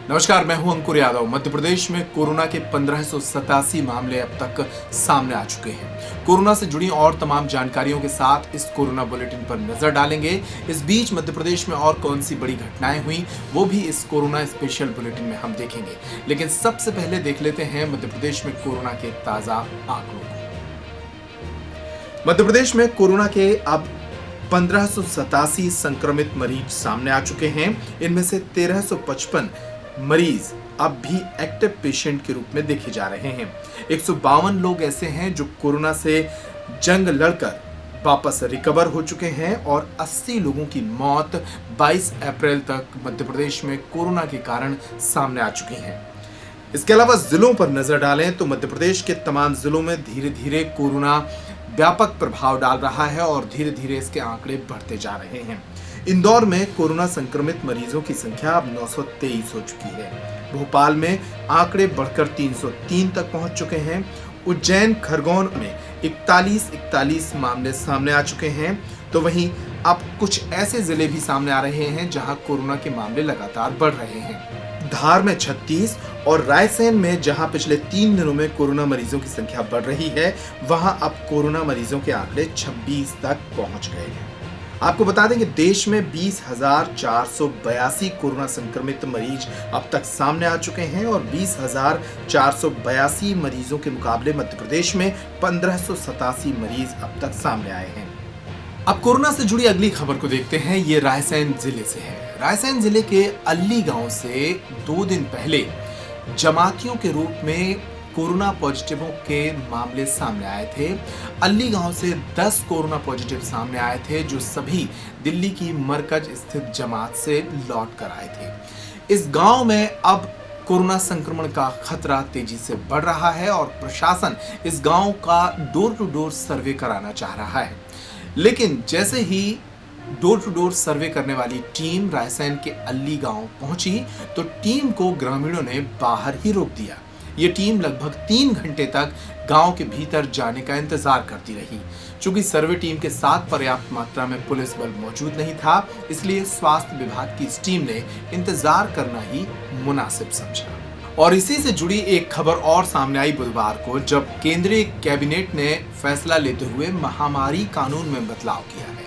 नमस्कार, मैं हूं अंकुर यादव। मध्य प्रदेश में कोरोना के 1587 मामले अब तक सामने आ चुके हैं। कोरोना से जुड़ी और तमाम जानकारियों के साथ इस कोरोना बुलेटिन पर नजर डालेंगे। इस बीच मध्य प्रदेश में और कौन सी बड़ी घटनाएं हुई, वो भी इस कोरोना स्पेशल बुलेटिन में हम देखेंगे। लेकिन सबसे पहले देख लेते हैं मध्य प्रदेश में कोरोना के ताजा आंकड़ों को। मध्य प्रदेश में कोरोना के अब 1587 संक्रमित मरीज सामने आ चुके हैं। इनमें से 1355 मरीज अब भी एक्टिव पेशेंट के रूप में देखे जा रहे हैं। 152 लोग ऐसे हैं जो कोरोना से जंग लड़कर वापस रिकवर हो चुके हैं और 80 लोगों की मौत 22 अप्रैल तक मध्य प्रदेश में कोरोना के कारण सामने आ चुकी हैं। इसके अलावा जिलों पर नजर डालें तो मध्य प्रदेश के तमाम जिलों में धीरे धीरे कोरोना व्यापक प्रभाव डाल रहा है और धीरे धीरे इसके आंकड़े बढ़ते जा रहे हैं। इंदौर में कोरोना संक्रमित मरीजों की संख्या अब 923 हो चुकी है। भोपाल में आंकड़े बढ़कर 303 तक पहुंच चुके हैं। उज्जैन, खरगोन में 41 मामले सामने आ चुके हैं। तो वहीं अब कुछ ऐसे जिले भी सामने आ रहे हैं जहां कोरोना के मामले लगातार बढ़ रहे हैं। धार में 36 और रायसेन में जहां पिछले 3 दिनों में कोरोना मरीजों की संख्या बढ़ रही है, वहां अब कोरोना मरीजों के आंकड़े 26 तक पहुंच गए हैं। आपको बता दें कि देश में 20,482 कोरोना संक्रमित मरीज अब तक सामने आ चुके हैं और 20,482 मरीजों के मुकाबले मध्य प्रदेश में 1587 मरीज अब तक सामने आए हैं। अब कोरोना से जुड़ी अगली खबर को देखते हैं। ये रायसेन जिले से है। रायसेन जिले के अल्ली गांव से 2 दिन पहले जमातियों के रूप में कोरोना पॉजिटिवों के मामले सामने आए थे। अल्ली गांव से 10 कोरोना पॉजिटिव सामने आए थे जो सभी दिल्ली की मरकज स्थित जमात से लौट कर आए थे। इस गांव में अब कोरोना संक्रमण का खतरा तेजी से बढ़ रहा है और प्रशासन इस गांव का डोर टू डोर सर्वे कराना चाह रहा है। लेकिन जैसे ही डोर टू डोर सर्वे करने वाली टीम रायसेन के अल्ली गांव पहुंची तो टीम को ग्रामीणों ने बाहर ही रोक दिया। ये टीम लगभग 3 घंटे तक गांव के भीतर जाने का इंतजार करती रही। चूंकि सर्वे टीम के साथ पर्याप्त मात्रा में पुलिस बल मौजूद नहीं था, इसलिए स्वास्थ्य विभाग की इस टीम ने इंतजार करना ही मुनासिब समझा। और इसी से जुड़ी एक खबर और सामने आई बुधवार को, जब केंद्रीय कैबिनेट ने फैसला लेते हुए महामारी कानून में बदलाव किया है।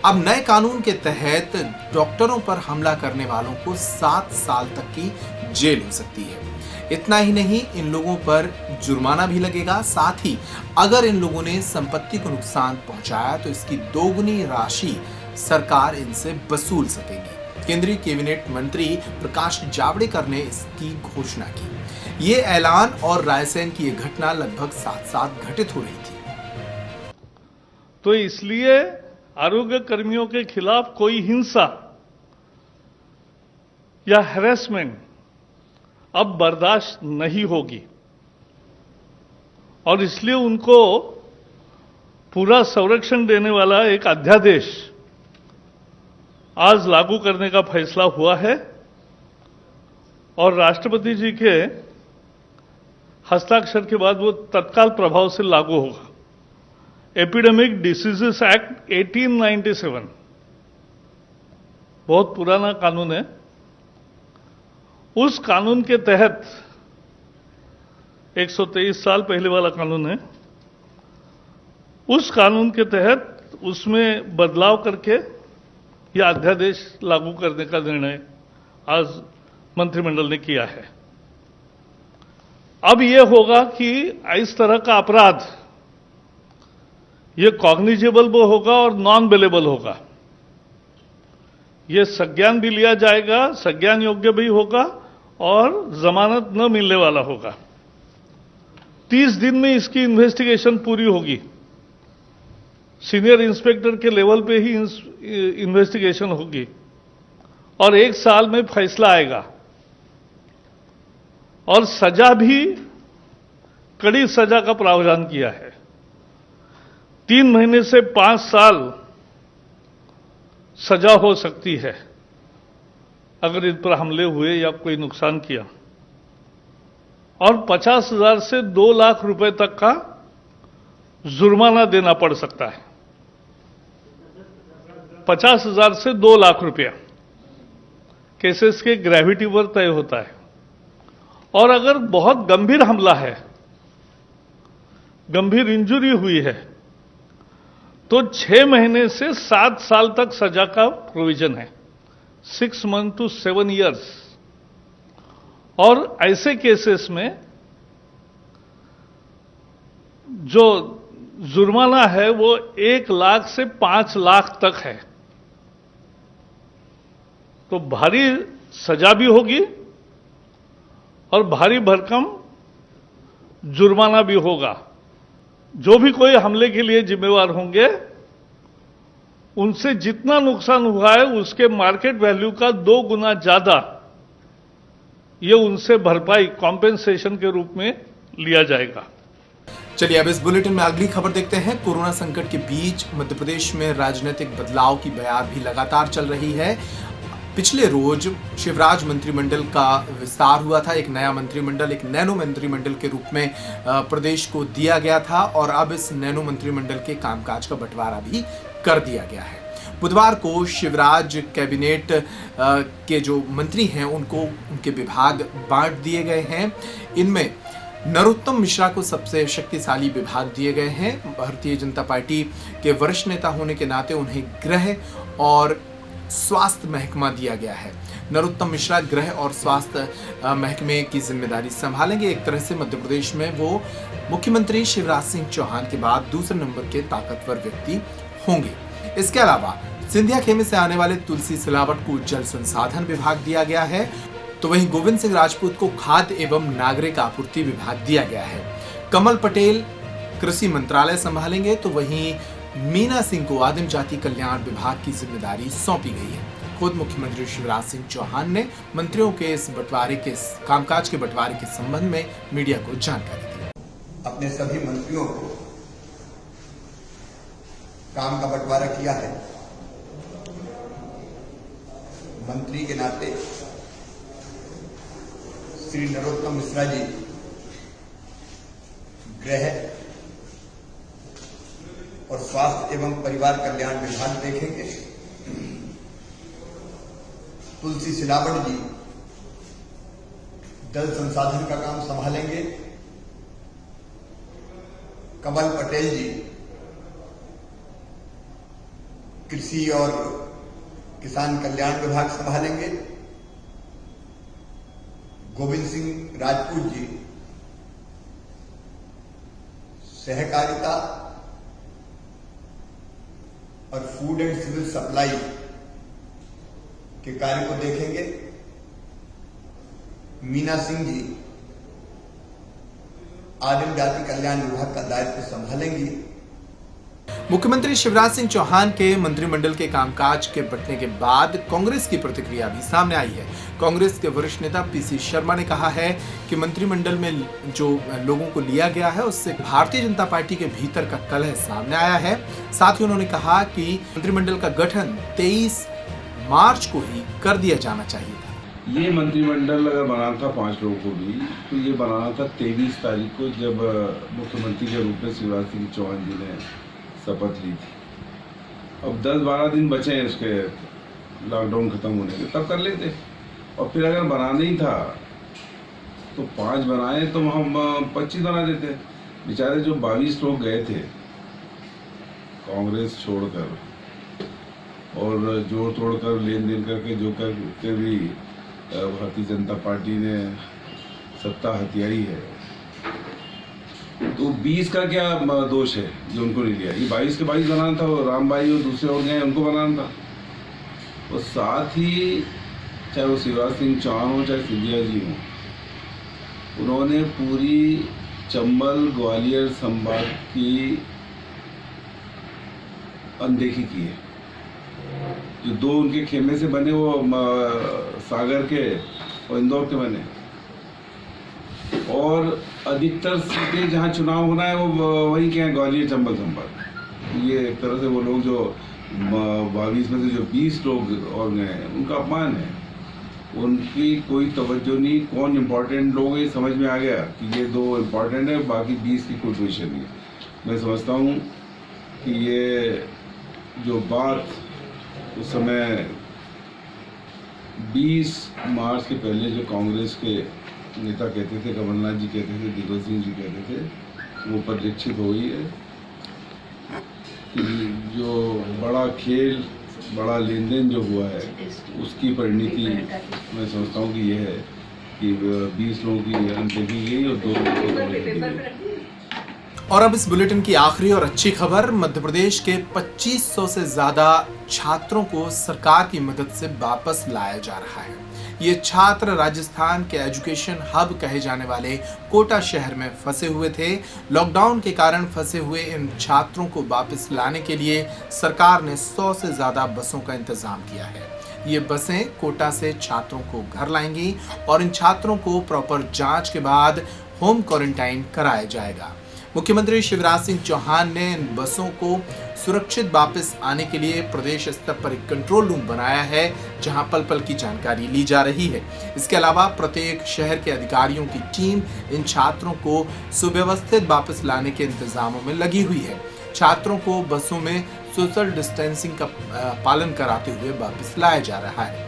अब नए कानून के तहत डॉक्टरों पर हमला करने वालों को 7 साल तक की जेल हो सकती है। इतना ही नहीं, इन लोगों पर जुर्माना भी लगेगा। साथ ही अगर इन लोगों ने संपत्ति को नुकसान पहुंचाया तो इसकी दोगुनी राशि सरकार इनसे वसूल सकेगी। केंद्रीय कैबिनेट मंत्री प्रकाश जावड़ेकर ने इसकी घोषणा की। ये ऐलान और रायसेन की ये घटना लगभग साथ-साथ घटित हो रही थी। तो इसलिए आरोग्य कर्मियों के खिलाफ कोई हिंसा या हैरेसमेंट अब बर्दाश्त नहीं होगी और इसलिए उनको पूरा संरक्षण देने वाला एक अध्यादेश आज लागू करने का फैसला हुआ है और राष्ट्रपति जी के हस्ताक्षर के बाद वो तत्काल प्रभाव से लागू होगा। एपिडेमिक डिसीजेस एक्ट 1897 बहुत पुराना कानून है। उस कानून के तहत 123 साल पहले वाला कानून है। उस कानून के तहत उसमें बदलाव करके यह अध्यादेश लागू करने का निर्णय आज मंत्रिमंडल ने किया है। अब यह होगा कि इस तरह का अपराध यह कॉग्निजेबल भी होगा और नॉन बेलेबल होगा। यह संज्ञान भी लिया जाएगा, संज्ञान योग्य भी होगा और जमानत न मिलने वाला होगा। 30 दिन में इसकी इन्वेस्टिगेशन पूरी होगी। सीनियर इंस्पेक्टर के लेवल पे ही इन्वेस्टिगेशन होगी और 1 साल में फैसला आएगा और सजा भी कड़ी सजा का प्रावधान किया है। 3 महीने से 5 साल सजा हो सकती है अगर इन पर हमले हुए या कोई नुकसान किया, और 50,000 से 2 लाख रुपए तक का जुर्माना देना पड़ सकता है। 50,000 से 2 लाख रुपया केसेस के ग्रेविटी पर तय होता है। और अगर बहुत गंभीर हमला है, गंभीर इंजरी हुई है, तो 6 महीने से 7 साल तक सजा का प्रोविजन है, 6 मंथ to 7 years। और ऐसे केसेस में जो जुर्माना है वो 1 लाख से 5 लाख तक है। तो भारी सजा भी होगी और भारी भरकम जुर्माना भी होगा। जो भी कोई हमले के लिए जिम्मेवार होंगे, उनसे जितना नुकसान हुआ है उसके मार्केट वैल्यू का 2 गुना ज्यादा ये उनसे भरपाई कॉम्पेंसेशन के रूप में लिया जाएगा। चलिए अब इस बुलेटिन में अगली खबर देखते हैं। कोरोना संकट के बीच मध्य प्रदेश में राजनीतिक बदलाव की बयार भी लगातार चल रही है। पिछले रोज शिवराज मंत्रिमंडल का विस्तार हुआ था। एक नया मंत्रिमंडल, एक नैनो मंत्रिमंडल के रूप में प्रदेश को दिया गया था और अब इस नैनो मंत्रिमंडल के कामकाज का बंटवारा भी कर दिया गया है। बुधवार को शिवराज कैबिनेट के जो मंत्री हैं उनको उनके विभाग बांट दिए गए हैं। इनमें नरोत्तम मिश्रा को सबसे शक्तिशाली विभाग दिए गए हैं। भारतीय जनता पार्टी के वरिष्ठ नेता होने के नाते उन्हें गृह और स्वास्थ्य महकमा दिया गया है। नरोत्तम मिश्रा गृह और स्वास्थ्य महकमे की जिम्मेदारी संभालेंगे। एक तरह से मध्य प्रदेश में वो मुख्यमंत्री शिवराज सिंह चौहान के बाद दूसरे नंबर के ताकतवर व्यक्ति होंगे। इसके अलावा सिंधिया खेमे से आने वाले तुलसी सिलावट को जल संसाधन विभाग दिया गया है, तो वहीं गोविंद सिंह राजपूत को खाद्य एवं नागरिक आपूर्ति विभाग दिया गया है। कमल पटेल कृषि मंत्रालय संभालेंगे, तो वहीं मीना सिंह को आदिम जाति कल्याण विभाग की जिम्मेदारी सौंपी गई है। खुद मुख्यमंत्री शिवराज सिंह चौहान ने मंत्रियों के इस बंटवारे के कामकाज के बंटवारे के संबंध में मीडिया को जानकारी दी। अपने सभी मंत्रियों को काम का बंटवारा किया है। मंत्री के नाते श्री नरोत्तम मिश्रा जी गृह और स्वास्थ्य एवं परिवार कल्याण विभाग देखेंगे। तुलसी सिलावट जी जल संसाधन का काम संभालेंगे। कमल पटेल जी कृषि और किसान कल्याण विभाग संभालेंगे। गोविंद सिंह राजपूत जी सहकारिता और फूड एंड सिविल सप्लाई के कार्य को देखेंगे। मीना सिंह जी आदिम जाति कल्याण विभाग का दायित्व संभालेंगी। मुख्यमंत्री शिवराज सिंह चौहान के मंत्रिमंडल के कामकाज के बंटने के बाद कांग्रेस की प्रतिक्रिया भी सामने आई है। कांग्रेस के वरिष्ठ नेता पीसी शर्मा ने कहा है कि मंत्रिमंडल में जो लोगों को लिया गया है उससे भारतीय जनता पार्टी के भीतर का कलह सामने आया है। साथ ही उन्होंने कहा कि मंत्रिमंडल का गठन 23 मार्च को ही कर दिया जाना चाहिए था। ये मंत्रिमंडल अगर बनाना था 5 लोगों को भी, तो ये बनाना था 23 तारीख को, जब मुख्यमंत्री के रूप में शिवराज सिंह चौहान जी ने शपथ ली थी। अब 10-12 दिन बचे हैं इसके लॉकडाउन खत्म होने के, तब कर लेते। और फिर अगर बनाना ही था तो 5 बनाए तो हम 25 बना देते। बेचारे जो 22 लोग गए थे कांग्रेस छोड़कर और जोड़ तोड़कर लेन देन करके जो करके भी भारतीय जनता पार्टी ने सत्ता हथियाई है, तो 20 का क्या दोष है जो उनको नहीं लिया? ये 22 के 22 बनाना था, और राम भाई और दूसरे और गए उनको बनाना था। और साथ ही चाहे वो शिवराज सिंह चौहान हो चाहे सिंधिया जी हो, उन्होंने पूरी चंबल ग्वालियर संभाग की अनदेखी की है। जो 2 उनके खेमे से बने वो सागर के और इंदौर के बने, और अधिकतर सीटें जहाँ चुनाव होना है वो वहीं के हैं, ग्वालियर चंबल संभाग। ये एक तरह से वो लोग जो 22 में से जो 20 लोग और गए हैं उनका अपमान है। उनकी कोई तवज्जो नहीं, कौन इम्पोर्टेंट लोग है समझ में आ गया कि ये 2 इम्पोर्टेंट है, बाकी 20 की कोई पोजीशन नहीं है। मैं समझता हूँ कि ये जो बात उस समय 20 मार्च के पहले जो कांग्रेस के नेता कहते थे, कमलनाथ जी कहते थे, दिग्विजय सिंह जी कहते थे, वो परिलक्षित हो गई है कि जो बड़ा खेल, बड़ा लेन देन जो हुआ है उसकी परिणति मैं समझता हूँ कि ये है कि 20 लोगों की अनदेखी गई और 2 लोगों को तोड़ने गई। और अब इस बुलेटिन की आखिरी और अच्छी खबर, मध्य प्रदेश के 2500 से ज्यादा छात्रों को सरकार की मदद से वापस लाया जा रहा है। ये छात्र राजस्थान के एजुकेशन हब कहे जाने वाले कोटा शहर में फंसे हुए थे। लॉकडाउन के कारण फंसे हुए इन छात्रों को वापस लाने के लिए सरकार ने 100 से ज्यादा बसों का इंतजाम किया है। ये बसें कोटा से छात्रों को घर लाएंगी और इन छात्रों को प्रॉपर जांच के बाद होम क्वारंटाइन कराया जाएगा। मुख्यमंत्री शिवराज सिंह चौहान ने इन बसों को सुरक्षित वापस आने के लिए प्रदेश स्तर पर एक कंट्रोल रूम बनाया है, जहां पल पल की जानकारी ली जा रही है। इसके अलावा प्रत्येक शहर के अधिकारियों की टीम इन छात्रों को सुव्यवस्थित वापस लाने के इंतजामों में लगी हुई है। छात्रों को बसों में सोशल डिस्टेंसिंग का पालन कराते हुए वापस लाया जा रहा है।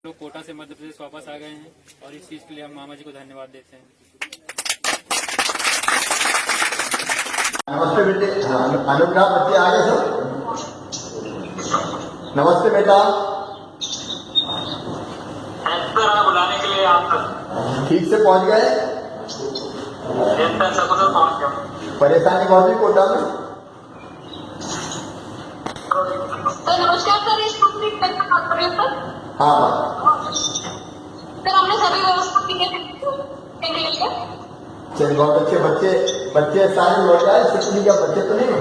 लोग कोटा से मध्य प्रदेश वापस आ गए हैं और इस चीज के लिए हम मामा जी को धन्यवाद देते हैं। नमस्ते बेटे। अनुग्रह बच्चे आ गए सर। नमस्ते बेटा। बुलाने के लिए आप तक ठीक से पहुंच गए? पहुंच गया। परेशानी बहुत ही कोटा में? तो नमस्कार सर, इस टूरिस्ट बैंक में बात कर रहे हो सर? हाँ सर हमने सभी व्यवस्था की है। चलिए बहुत अच्छे। बच्चे सारे लौट आए, सिकली का बच्चे तो नहीं हो?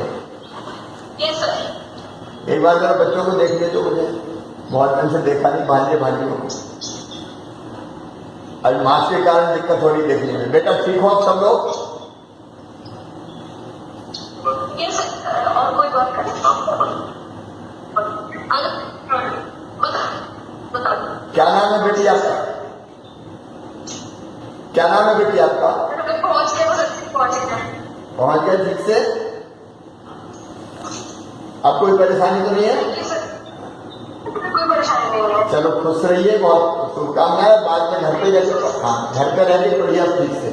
Yes sir. एक बार जरा बच्चों को देख ले तो मुझे बहुत दिन से देखा नहीं, भांजे को अभी मास्क के कारण दिक्कत हो रही देखने में। बेटा ठीक हो सब लोग? Yes sir. और कोई बात करें? क्या नाम है बेटी आपका? क्या नाम है बेटी आपका? पहुंच गए ठीक से? अब कोई परेशानी तो नहीं है? कोई परेशानी नहीं है। चलो खुश रहिए, बहुत शुभकामनाएं। बाद में घर पे जाइए। हाँ घर पे रहने पड़िए ठीक से।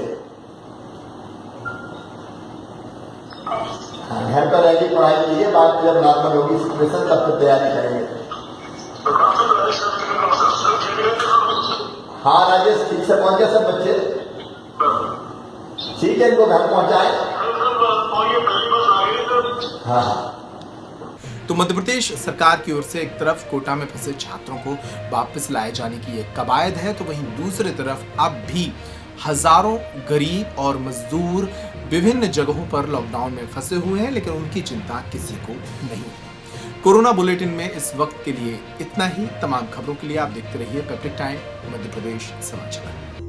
हाँ घर पर रह के पढ़ाई कीजिए, बाद में जब नॉर्मल होगी सिचुएशन तब तो तैयारी करेंगे। हाँ राजेश ठीक से पहुंच गए सब बच्चे? ठीक है, इनको घर पहुंचाए। हाँ तो मध्य प्रदेश सरकार की ओर से एक तरफ कोटा में फंसे छात्रों को वापस लाए जाने की एक कवायद है, तो वहीं दूसरी तरफ अब भी हजारों गरीब और मजदूर विभिन्न जगहों पर लॉकडाउन में फंसे हुए हैं, लेकिन उनकी चिंता किसी को नहीं। कोरोना बुलेटिन में इस वक्त के लिए इतना ही। तमाम खबरों के लिए आप देखते रहिए पेप्टिक टाइम मध्य प्रदेश समाचार।